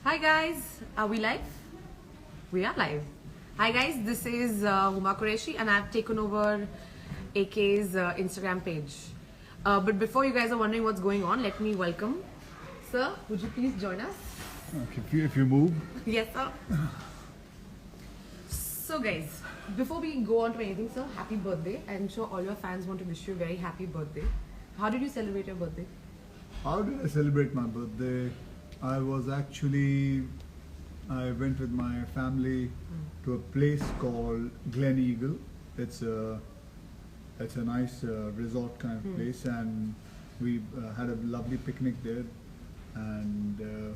Hi guys, are we live? We are live. Hi guys, this is Huma Qureshi and I've taken over AK's Instagram page. But before you guys are wondering what's going on, let me welcome. Sir, would you please join us? Okay, if you move. Yes, sir. So guys, before we go on to anything, sir, happy birthday. I'm sure all your fans want to wish you a very happy birthday. How did you celebrate your birthday? How did I celebrate my birthday? I went with my family to a place called Glen Eagle. It's a nice resort kind of place, and we had a lovely picnic there, and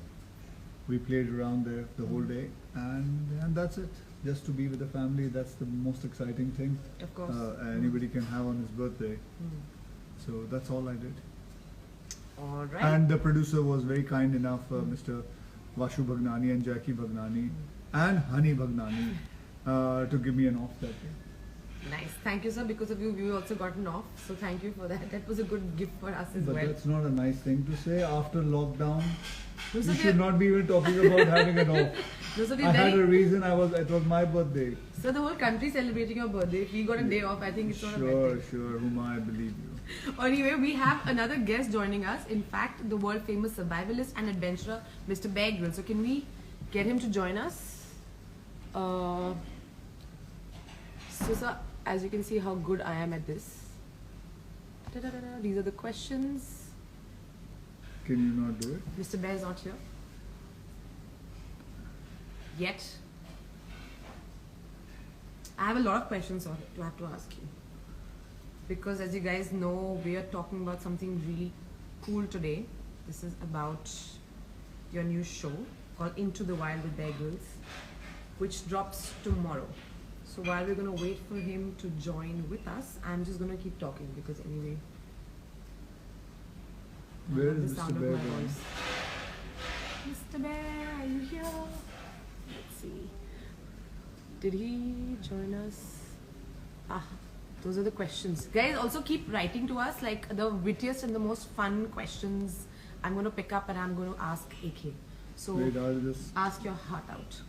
we played around there the whole day, and that's it. Just to be with the family, that's the most exciting thing. Of course. Anybody can have on his birthday. So that's all I did. All right. And the producer was very kind enough, Mr. Vashu Bhagnani and Jackie Bhagnani and Honey Bhagnani, to give me an off that day. Nice. Thank you, sir. Because of you, we also got an off. So thank you for that. That was a good gift for us as But well. that's not a nice thing to say after lockdown. No, sir, You should not be even talking about having an off. No, sir, I had a reason. It was my birthday. So the whole country celebrating your birthday. If we got a day off, I think it's not a bad thing. Sure, Huma, I believe you. Anyway, we have another guest joining us. In fact, the world famous survivalist and adventurer, Mr. Bear Grylls. So can we get him to join us? So sir, as you can see how good I am at this. Da-da-da-da. These are the questions. Can you not do it? Mr. Bear is not here. Yet. I have a lot of questions to have to ask you. Because as you guys know, we are talking about something really cool today. This is about your new show called Into the Wild with Bear Grylls, which drops tomorrow. So while we're going to wait for him to join with us, I'm just going to keep talking because anyway, I Where love is the Mr. sound of Bear my going? voice. Mr. Bear, are you here? Let's see. Did he join us? Those are the questions. Guys, also keep writing to us like the wittiest and the most fun questions I'm going to pick up and I'm going to ask AK. So Wait, I'll just... ask your heart out.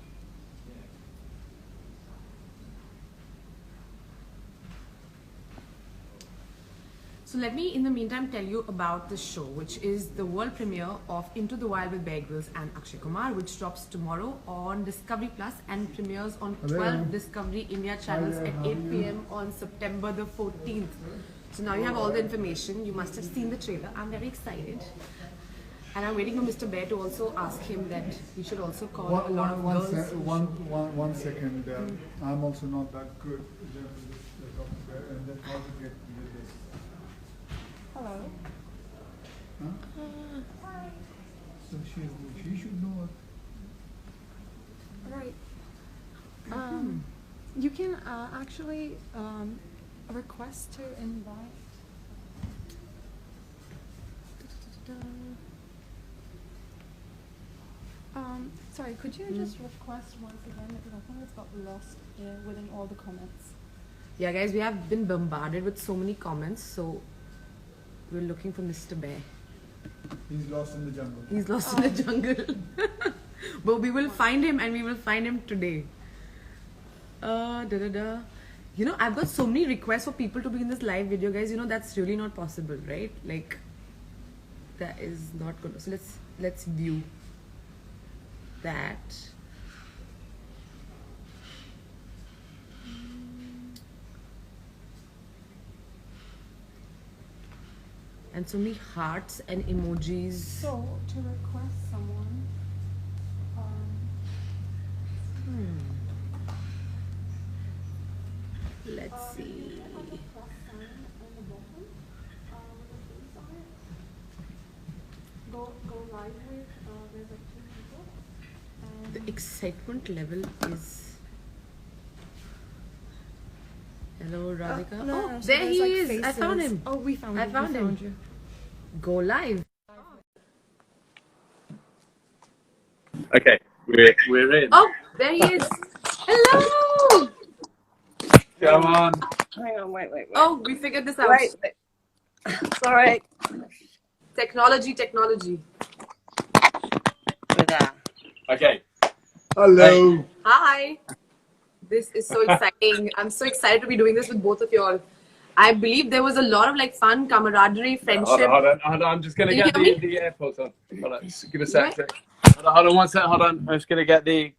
So let me in the meantime tell you about the show, which is the world premiere of Into the Wild with Bear Grylls and Akshay Kumar, which drops tomorrow on Discovery Plus and premieres on 12 Discovery India channels at 8 p.m. on September the 14th. So now you have all the information. You must have seen the trailer. I'm very excited. And I'm waiting for Mr. Bear to also ask him that he should also call a lot of girls. One second. I'm also not that good. And then how to get this. Hello. Huh? So she should know. Right. You can actually request to invite. Sorry, could you just request once again because I think it's got lost within all the comments. Yeah, guys, we have been bombarded with so many comments, so we're looking for Mr. Bear. He's lost in the jungle. He's lost in the jungle. But we will find him and we will find him today. You know, I've got so many requests for people to be in this live video, guys. You know, that's really not possible, right? Like, that is not good. So let's view that. And so many hearts and emojis. So to request someone, Let's see. Go live with there's like 2 people. And The excitement level is. Hello, Radhika. no, so there there's, he like, is. I faces. found him. Oh, we found I you. found we him. Found you. Go live. Okay, we're in. Oh, there he is. Hello. Come on. Hang on, wait. Oh, we figured this out. Wait. Sorry. Technology. With I Hello. Hi. This is so exciting. I'm so excited to be doing this with both of you all. I believe there was a lot of like fun, camaraderie, friendship. Hold on. I'm just gonna Can you get hear the AirPods on. Hold on, just give a What? sec. Hold on 1 sec. Hold on. I'm just gonna get the.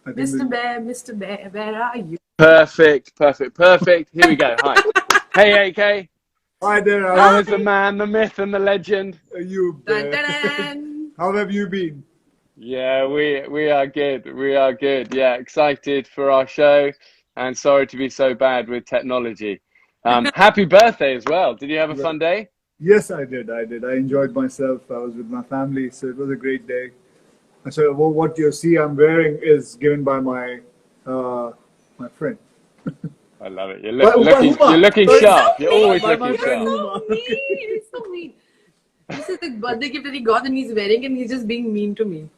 I think Mr. Bear, where are you? Perfect. Here we go. Hi. Hey, AK. Hi there. How is the man, the myth, and the legend? You Dun, bet. dun, dun. How have you been? Yeah, we are good. We are good. Yeah, excited for our show, and sorry to be so bad with technology. Happy birthday as well. Did you have a fun day? Yes, I did. I enjoyed myself. I was with my family, so it was a great day. So what you see I'm wearing is given by my friend. I love it. You're, By looking. Huma. You're looking Sorry. sharp. You're mean. always By my looking friend sharp. Huma. So mean. It's so mean. This is the birthday gift that he got and he's wearing and he's just being mean to me.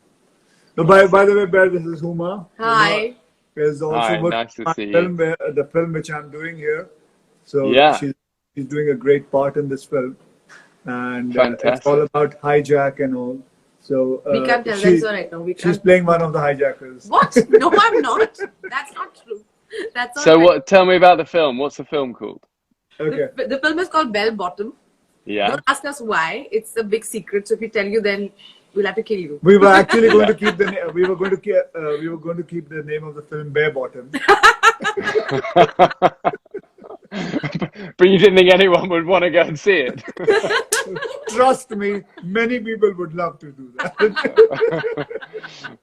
No, by the way, Bear, this is Huma. Hi. Huma is also Hi, working nice to on see my you. film, the film which I'm doing here. So Yeah. she's doing a great part in this film, and it's Fantastic. all about hijack and all. So We can't tell them so right now. We she's can't. playing one of the hijackers. What? No, I'm not. That's not true. That's not So right. what? Tell me about the film. What's the film called? Okay. The film is called Bell Bottom. Yeah. Don't ask us why. It's a big secret. So if we tell you, then we'll have to kill you. We were actually going to keep we were going to keep the name of the film Bare Bottom. But you didn't think anyone would want to go and see it. Trust me, many people would love to do that.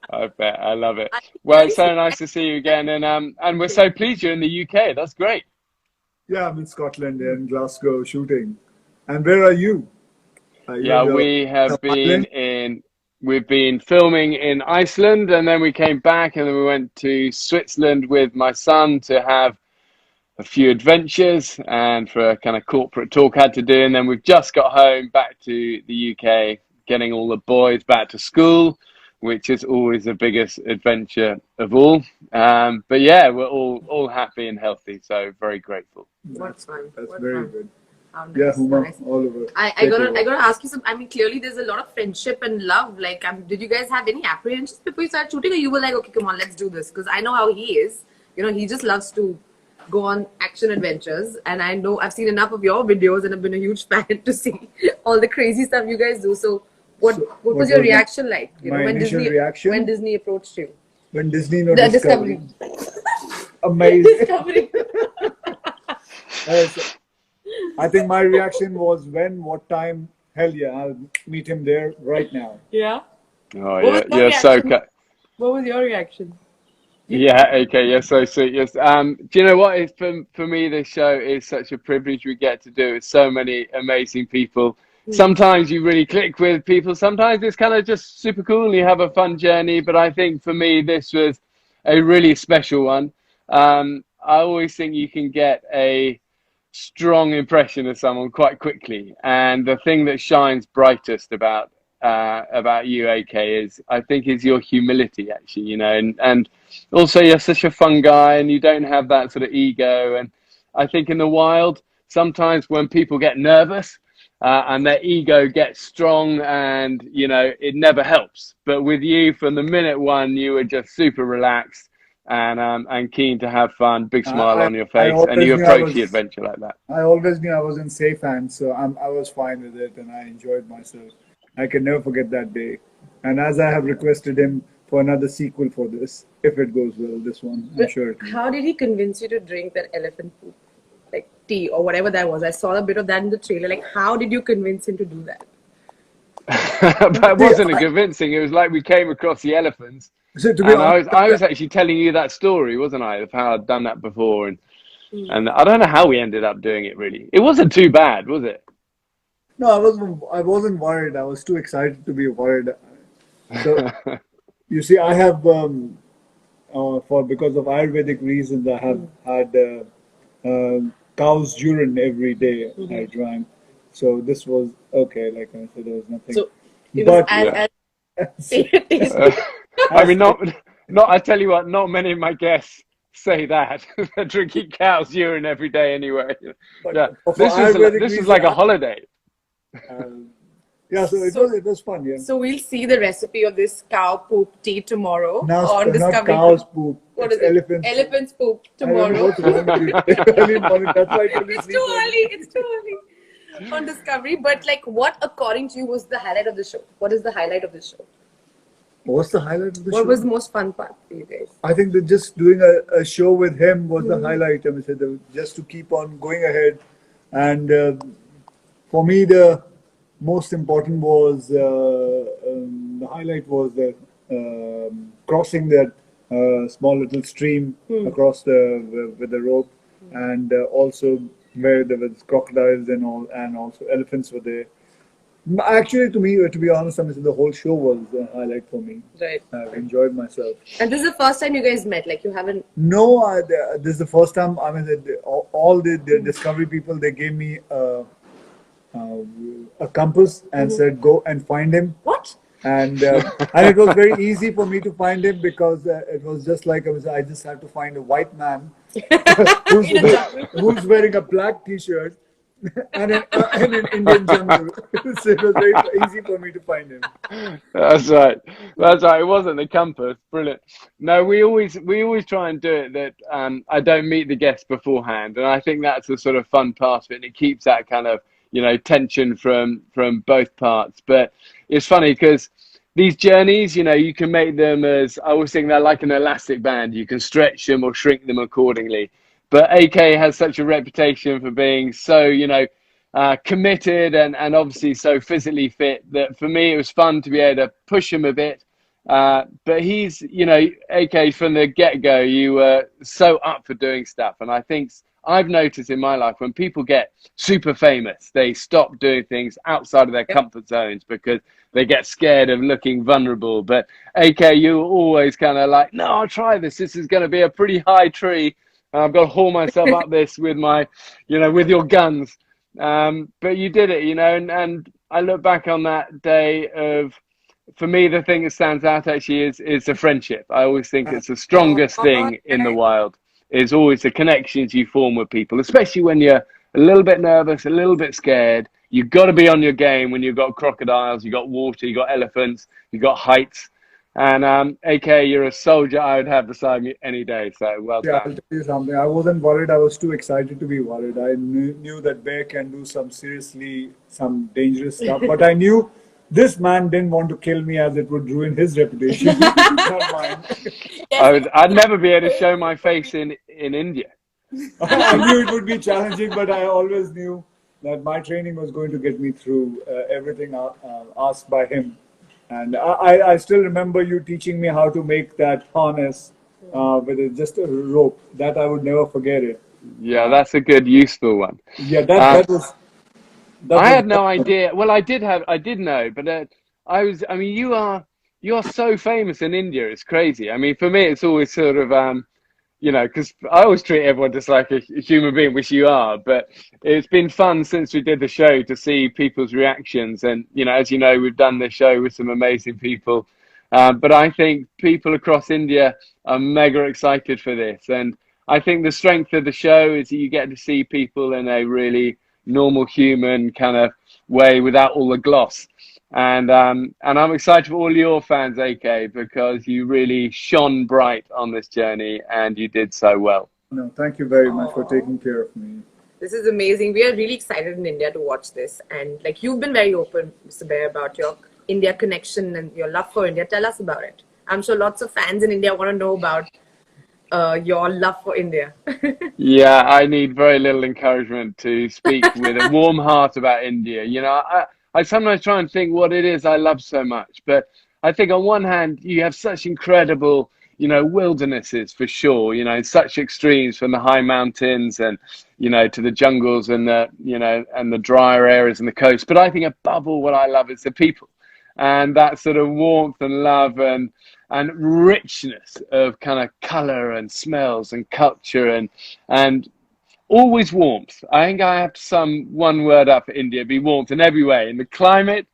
I bet. I love it. Well, it's so nice to see you again, and we're so pleased you're in the UK. That's great. Yeah, I'm in Scotland and Glasgow shooting. And where are you? Yeah, we have been we've been filming in Iceland, and then we came back, and then we went to Switzerland with my son to have a few adventures and for a kind of corporate talk I had to do. And then we've just got home back to the UK, getting all the boys back to school, which is always the biggest adventure of all. But yeah, we're all happy and healthy, so very grateful. What's fun? That's What's very fun? good. How nice, Yeah, Huma, nice. all over. I gotta ask you some. I mean, clearly there's a lot of friendship and love. Like, did you guys have any apprehensions before you started shooting, or you were like, okay, come on, let's do this? Because I know how he is. You know, he just loves to go on action adventures, and I know I've seen enough of your videos, and I've been a huge fan to see all the crazy stuff you guys do. So, what was your reaction like? You know, my when initial Disney reaction? approached you? When Disney no The Discovery. Discovery. Amazing. Discovery. Yes. I think my reaction was what time? Hell yeah, I'll meet him there right now. Yeah. Oh, What was yeah, your you're so reaction? What was your reaction? yeah, okay, you're so sweet. Yes. Do you know what? It's for me, this show is such a privilege we get to do with so many amazing people. Sometimes you really click with people. Sometimes it's kind of just super cool and you have a fun journey. But I think for me, this was a really special one. I always think you can get a strong impression of someone quite quickly, and the thing that shines brightest about you, AK, is I think is your humility, actually. You know, and also you're such a fun guy, and you don't have that sort of ego. And I think in the wild, sometimes when people get nervous and their ego gets strong, and you know, it never helps. But with you, from the minute one, you were just super relaxed and keen to have fun, big smile on your face, and you approach the adventure like that. I always knew I was in safe hands, so I was fine with it, and I enjoyed myself. I can never forget that day. And as I have requested him for another sequel for this, if it goes well, this one, I'm sure it will. How did he convince you to drink that elephant poop, like tea or whatever that was? I saw a bit of that in the trailer. Like, how did you convince him to do that? But it wasn't convincing. It was like we came across the elephants. So to be And honest, I was actually telling you that story, wasn't I, of how I'd done that before, and I don't know how we ended up doing it. Really, it wasn't too bad, was it? no, I wasn't worried. I was too excited to be worried. So you see, I have because of Ayurvedic reasons, I have had cow's urine every day. I drank, so this was okay. Like I said, there was nothing. So it But was as tasty. I mean, not. I tell you what, not many of my guests say that. They're drinking cow's urine every day anyway. But Yeah, for this Ayurvedic is reason, like a holiday. yeah, so it was fun. Yeah. So we'll see the recipe of this cow poop tea tomorrow Now, on not Discovery. cow's poop. What it's is it? elephant's poop. Elephant's poop I don't know tomorrow. what's wrong with you. Early morning, that's why I couldn't It's sleep too early. early. It's too early on Discovery. But like, what according to you was the highlight of the show? What is the highlight of the show? What's the highlight of the show? What was the most fun part for you guys? I think that just doing a show with him was the highlight. I mean, just to keep on going ahead. And for me, the most important was the highlight was the crossing that small little stream across with the rope, and also where there was crocodiles and all, and also elephants were there. Actually, to be honest, I mean, the whole show was a highlight for me. Right. I've enjoyed myself. And this is the first time you guys met. Like, you haven't. No, this is the first time. I mean, all the Discovery people, they gave me a compass and said, "Go and find him." What? And it was very easy for me to find him because it was just like I just had to find a white man who's wearing a black T-shirt and an Indian jungle. So it was very easy for me to find him. That's right. That's right. It wasn't the compass. Brilliant. No, we always try and do it that I don't meet the guests beforehand, and I think that's the sort of fun part of it. And it keeps that kind of tension from both parts. But it's funny because these journeys, you can make them as, I always think they're like an elastic band. You can stretch them or shrink them accordingly. But AK has such a reputation for being so, committed and obviously so physically fit that for me, it was fun to be able to push him a bit. But he's, AK from the get-go, you were so up for doing stuff. And I think I've noticed in my life when people get super famous, they stop doing things outside of their comfort zones because they get scared of looking vulnerable. But AK, you were always kind of like, no, I'll try this. This is going to be a pretty high tree. I've got to haul myself up this with my, with your guns. But you did it, and I look back on that day of, for me, the thing that stands out actually is the friendship. I always think it's the strongest thing in the wild, is always the connections you form with people, especially when you're a little bit nervous, a little bit scared. You've got to be on your game when you've got crocodiles, you've got water, you've got elephants, you've got heights. And AK, you're a soldier I would have beside me any day. So well done. I'll tell you something. I wasn't worried. I was too excited to be worried. I knew that Bear can do some dangerous stuff. But I knew this man didn't want to kill me as it would ruin his reputation. Not mine. I'd never be able to show my face in India. I knew it would be challenging, but I always knew that my training was going to get me through everything asked by him. And I still remember you teaching me how to make that harness with just a rope. That I would never forget it. Yeah, that's a good, useful one. Yeah, that was. I had no idea. Well, I did know, but you are so famous in India. It's crazy. I mean, for me, it's always sort of, because I always treat everyone just like a human being, which you are. But it's been fun since we did the show to see people's reactions. And, as you know, we've done this show with some amazing people. But I think people across India are mega excited for this. And I think the strength of the show is that you get to see people in a really normal human kind of way without all the gloss. And I'm excited for all your fans, AK, because you really shone bright on this journey and you did so well. No, thank you very much for taking care of me. This is amazing. We are really excited in India to watch this. And like, you've been very open, Mr. Bear, about your India connection and your love for India. Tell us about it. I'm sure lots of fans in India want to know about your love for India. Yeah, I need very little encouragement to speak with a warm heart about India. I sometimes try and think what it is I love so much. But I think on one hand, you have such incredible, wildernesses for sure, in such extremes from the high mountains and, to the jungles and and the drier areas and the coast. But I think above all, what I love is the people and that sort of warmth and love and richness of kind of color and smells and culture and always warmth. I think I have to sum one word up for India, be warmth in every way, in the climate,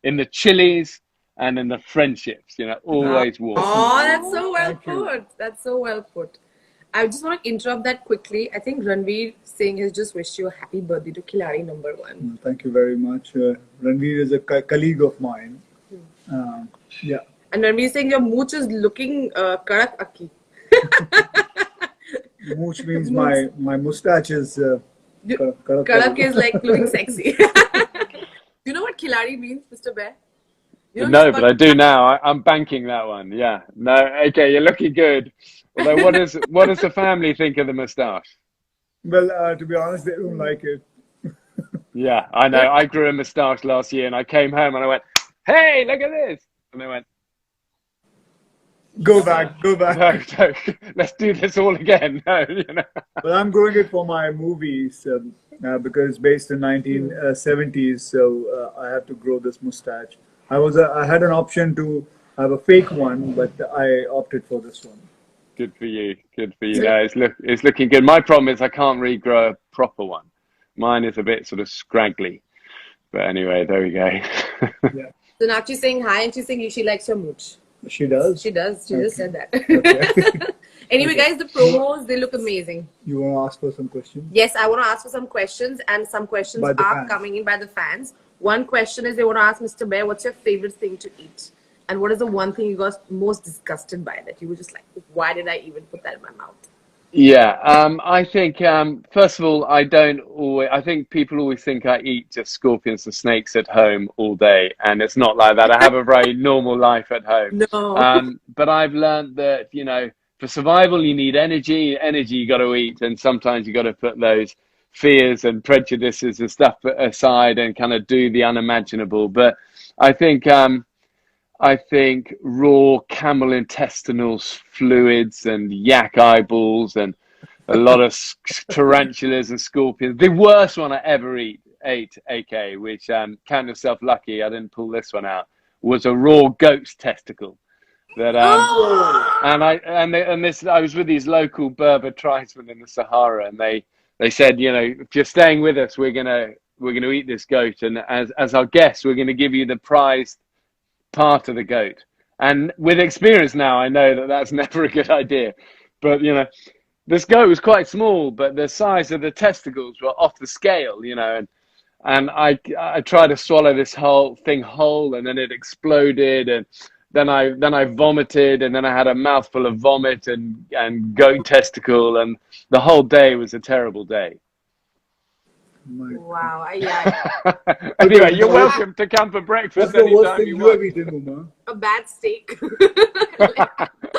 in the chilies, and in the friendships, always warmth. Oh, that's so well put. That's so well put. I just want to interrupt that quickly. I think Ranveer Singh has just wished you a happy birthday to Khiladi number one. Thank you very much. Ranveer is a colleague of mine. Yeah. And Ranveer Singh, your mooch is looking karak akki. Mooch means my mustache is Karak is like looking sexy. Do you know what Khiladi means, Mr. Bear? You know No, it's but I do now. I'm banking that one. Yeah. No. Okay, you're looking good. Although, what does the family think of the moustache? Well, to be honest, they don't like it. Yeah, I know. I grew a moustache last year, and I came home and I went, "Hey, look at this!" And they went, Go back. "No, no, let's do this all again." No, you know. But I'm growing it for my movies because it's based in 1970s, so I have to grow this mustache. I had an option to have a fake one, but I opted for this one. Good for you. Good for you. No, it's looking good. My problem is I can't regrow a proper one. Mine is a bit sort of scraggly. But anyway, there we go. Yeah, So Nakchi's saying hi and she's saying she likes your mooch. she does. She does. She just said that. Okay. Anyway, guys, the promos, they look amazing. You want to ask for some questions? Yes, I want to ask for some questions, and some questions By the are fans. coming in by the fans. One question is they want to ask Mr. Bear, what's your favorite thing to eat? And what is the one thing you got most disgusted by that you were just like, why did I even put that in my mouth? Yeah, I think first of all, I think people always think I eat just scorpions and snakes at home all day, and it's not like that. I have a very normal life at home. No. But I've learned that, you know, for survival you need energy. Energy you got to eat, and sometimes you got to put those fears and prejudices and stuff aside and kind of do the unimaginable. But I think raw camel intestinal fluids and yak eyeballs and a lot of tarantulas and scorpions. The worst one I ever ate, AK, which count yourself lucky I didn't pull this one out, was a raw goat's testicle. That I was with these local Berber tribesmen in the Sahara, and they said, you know, if you're staying with us, we're gonna eat this goat, and as our guests, we're gonna give you the prized part of the goat. And with experience now, I know that that's never a good idea. But you know, this goat was quite small, but the size of the testicles were off the scale, you know, and I tried to swallow this whole thing whole, and then it exploded, and then I vomited, and then I had a mouthful of vomit and goat testicle, and the whole day was a terrible day. Wow. Yeah. Anyway, you're welcome to come for breakfast What's the worst anytime thing you you want. have eaten, Huma? A bad steak.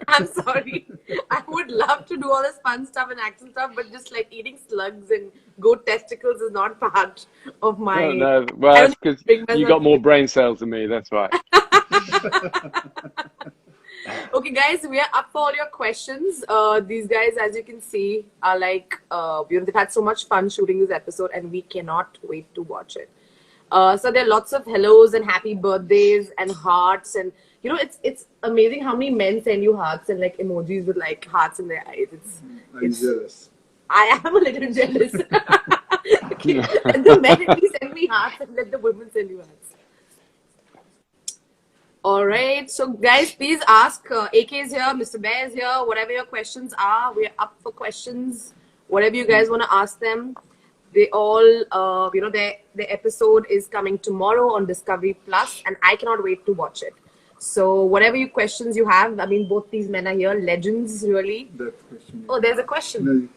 I'm sorry. I would love to do all this fun stuff and action stuff, but just like eating slugs and goat testicles is not part of my. No, well, that's because you got more brain cells than me. That's why. Okay, guys, we are up for all your questions. These guys, as you can see, are like, they've had so much fun shooting this episode, and we cannot wait to watch it. So there are lots of hellos and happy birthdays and hearts, and you know, it's amazing how many men send you hearts and like emojis with like hearts in their eyes. I'm jealous. I am a little jealous. Okay. Let the men at least send me hearts, and let the women send you hearts. All right, so guys, please ask. AK is here, Mr. Bear is here. Whatever your questions are, we're up for questions. Whatever you guys want to ask them. They all, the episode is coming tomorrow on Discovery Plus, and I cannot wait to watch it. So whatever questions you have, I mean, both these men are here, legends, really. That question. Oh, there's a question. No,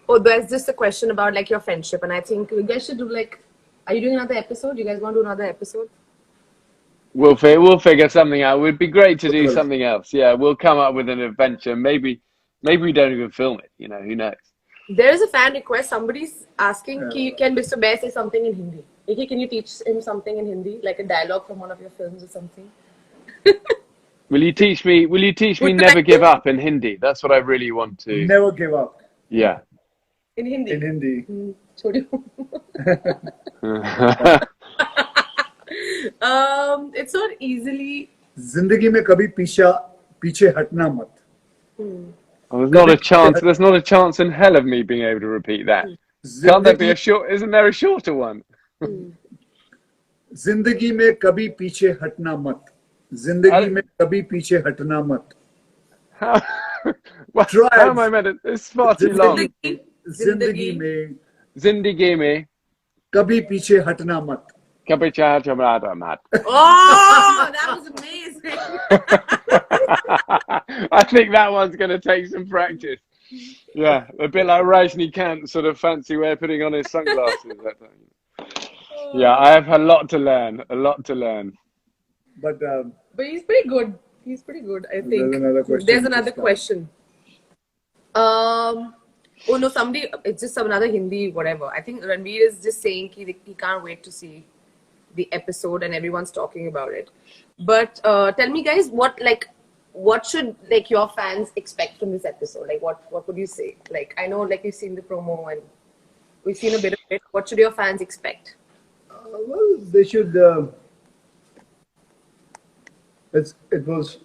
Oh, there's just a question about like your friendship, and I think you guys should do like, are you doing another episode? You guys want to do another episode? We'll figure something out. It would be great to do something else. Yeah, we'll come up with an adventure. Maybe we don't even film it. You know, who knows? There is a fan request. Somebody's asking, can Mr. Bear say something in Hindi? AK, can you teach him something in Hindi, like a dialogue from one of your films or something? Will you teach me? Never give up in Hindi? That's what I really want to. Never give up. Yeah. In Hindi. In Hindi. Chodio. It's not easily. जिंदगी में कभी पीछे हटना मत. There's not a chance. There's not a chance in hell of me being able to repeat that. Can't there be a short? Isn't there a shorter one? जिंदगी में कभी पीछे हटना मत. जिंदगी में कभी पीछे हटना मत. What? Try How am it. I meant to? It's far too long. Zindagi. जिंदगी में Zindagi mein कभी पीछे हटना मत. kabhi chahar chamrada mat. Oh, that was amazing. I think that one's going to take some practice. Yeah, a bit like Rajni Kant, sort of fancy way of putting on his sunglasses. Yeah, I have a lot to learn. A lot to learn. But But he's pretty good. He's pretty good, I think. there's another question. There's another question. Oh no, somebody, it's just some another Hindi, whatever. I think Ranveer is just saying he can't wait to see the episode and everyone's talking about it. But tell me guys, what should like your fans expect from this episode? Like what would you say? Like I know like you've seen the promo and we've seen a bit of it. What should your fans expect? Well, they should. It was.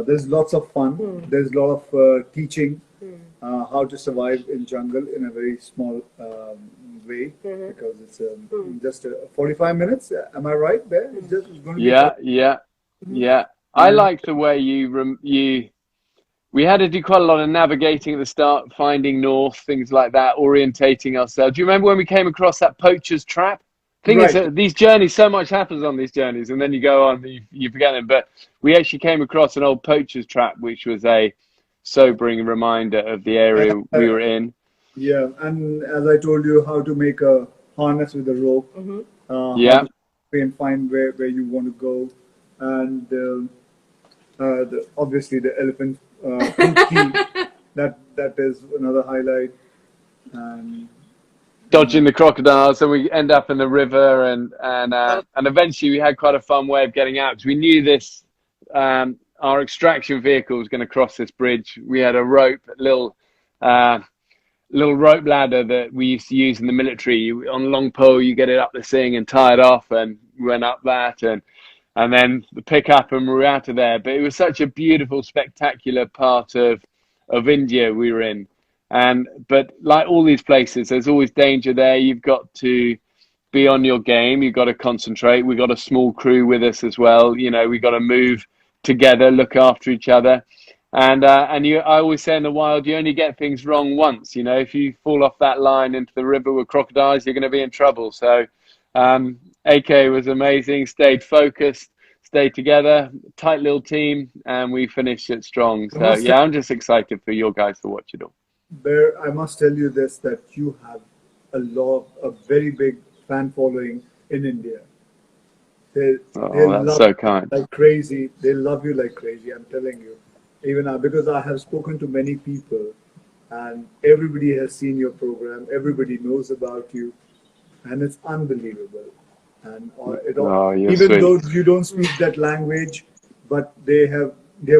There's lots of fun. There's a lot of teaching how to survive in jungle in a very small way because it's just 45 minutes. Am I right there? It's just it's going to be Yeah. I like the way you. We had to do quite a lot of navigating at the start, finding north, things like that, orientating ourselves. Do you remember when we came across that poacher's trap? Thing is that these journeys, so much happens on these journeys, and then you go on, you forget them. But we actually came across an old poacher's trap, which was a sobering reminder of the area we were in. Yeah, and as I told you, how to make a harness with a rope. Yeah. And find where you want to go, and obviously the elephant key, that is another highlight. And Dodging the crocodiles, and we end up in the river, and eventually we had quite a fun way of getting out because we knew this. Our extraction vehicle was going to cross this bridge. We had a rope, little rope ladder that we used to use in the military. On a long pole, you get it up the thing and tie it off, and we went up that, and then the pickup, and we were out of there. But it was such a beautiful, spectacular part of India we were in. But like all these places, there's always danger there. You've got to be on your game. You've got to concentrate. We've got a small crew with us as well. You know, we've got to move together, look after each other. I always say in the wild, you only get things wrong once. You know, if you fall off that line into the river with crocodiles, you're going to be in trouble. So AK was amazing, stayed focused, stayed together, tight little team, and we finished it strong. So yeah, I'm just excited for your guys to watch it all. Bear, I must tell you this, that you have a very big fan following in India. They that's so kind. Like crazy. They love you like crazy, I'm telling you. Even because I have spoken to many people and everybody has seen your program, everybody knows about you, and it's unbelievable. And even though you don't speak that language, but they have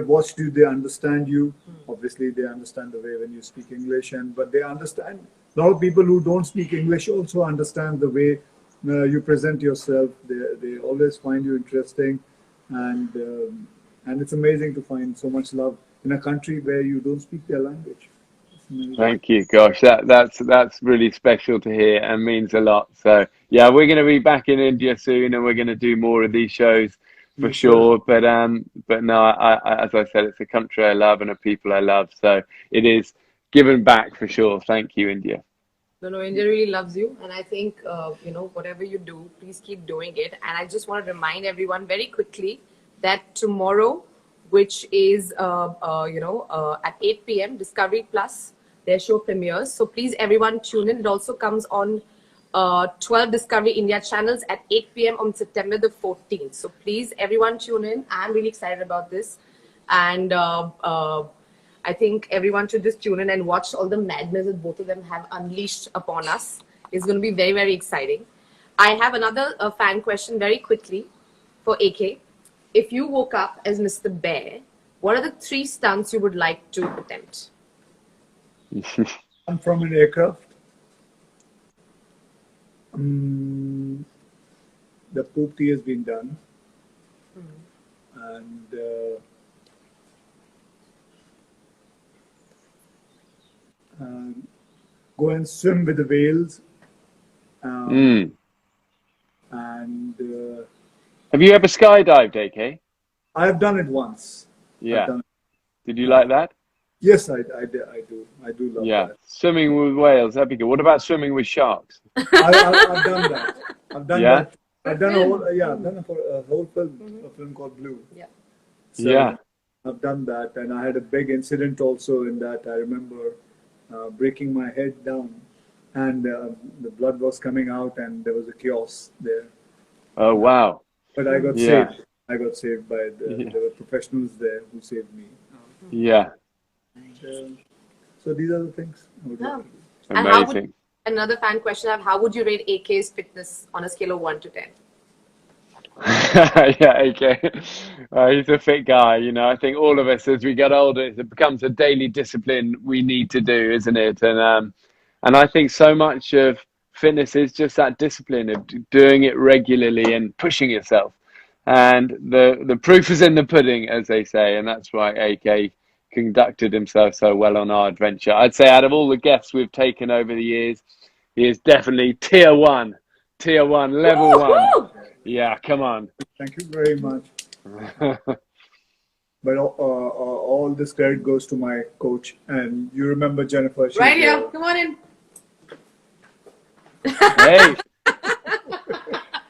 watched you, they understand you. Obviously, they understand the way when you speak English, but they understand. A lot of people who don't speak English also understand the way you present yourself. They always find you interesting, and it's amazing to find so much love in a country where you don't speak their language. Thank you. Gosh, that's really special to hear and means a lot. So yeah, we're going to be back in India soon, and we're going to do more of these shows for sure. But no, I as I said, it's a country I love and a people I love. So it is given back for sure. Thank you, India. No, India really loves you, and I think whatever you do, please keep doing it. And I just want to remind everyone very quickly that tomorrow, which is at 8 p.m. Discovery Plus, their show premieres. So please, everyone, tune in. It also comes on 12 Discovery India channels at 8 p.m. on September the 14th. So please, everyone, tune in. I'm really excited about this, and I think everyone should just tune in and watch all the madness that both of them have unleashed upon us. It's going to be very, very exciting. I have another fan question very quickly for AK. If you woke up as Mr. Bear, what are the 3 stunts you would like to attempt? I'm from an aircraft. The poop tea has been done. And go and swim with the whales. And have you ever skydived, AK? I have done it once. Yeah. Did you like that? Yes, I do love Yeah, that. swimming with whales, that'd be good. What about swimming with sharks? I've done that. I've done Yeah? that. I've done a whole I've done a whole film, a film called Blue. Yeah. So Yeah. I've done that, and I had a big incident also in that. I remember breaking my head down, and the blood was coming out, and there was a chaos there. Oh, wow. But I got Yeah. saved. I got saved by Yeah. there were professionals there who saved me. Yeah. And, so these are the things I would like to do. And how would, Amazing. another fan question I have, how would you rate AK's fitness on a scale of 1 to 10? Yeah, okay. He's a fit guy, you know. I think all of us, as we get older, it becomes a daily discipline we need to do, isn't it? And I think so much of fitness is just that discipline of doing it regularly and pushing yourself. And the proof is in the pudding, as they say, and that's why AK conducted himself so well on our adventure. I'd say out of all the guests we've taken over the years, he is definitely tier one, level one. Yeah, come on. Thank you very much. But all this credit goes to my coach, and you remember Jennifer? She's Right here, come on in. Hey,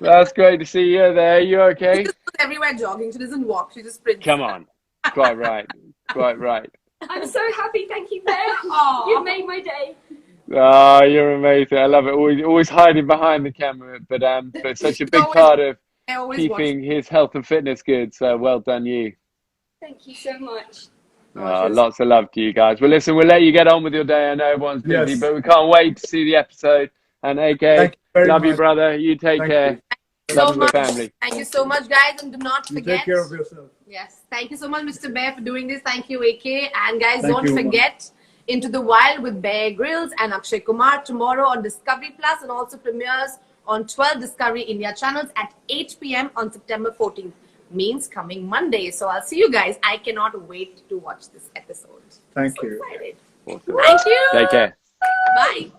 that's great to see you there. You okay? She just goes everywhere jogging. She doesn't walk. She just sprints. Come on. Quite right. Quite right. I'm so happy. Thank you, Bear. Aw. You've made my day. Oh, you're amazing. I love it. Always hiding behind the camera, but such a big part of I always watch. keeping his health and fitness good. So well done, you. Thank you so much. Oh, lots of love to you guys. Well, listen, we'll let you get on with your day. I know everyone's busy, Yes. but we can't wait to see the episode. And AK, Thank you very love you, much. brother. You take Thank care. you. So Love the much. family. Thank you so much, guys, and do not You forget. take care of yourself. Yes, thank you so much, Mr. Bear, for doing this. Thank you, AK, and guys, Thank don't you, Huma. forget Into the Wild with Bear Grylls and Akshay Kumar tomorrow on Discovery Plus, and also premieres on 12 Discovery India channels at 8 p.m. on September 14th. Means coming Monday. So I'll see you guys. I cannot wait to watch this episode. Thank So you. excited. Awesome. Thank you. Take care. Bye.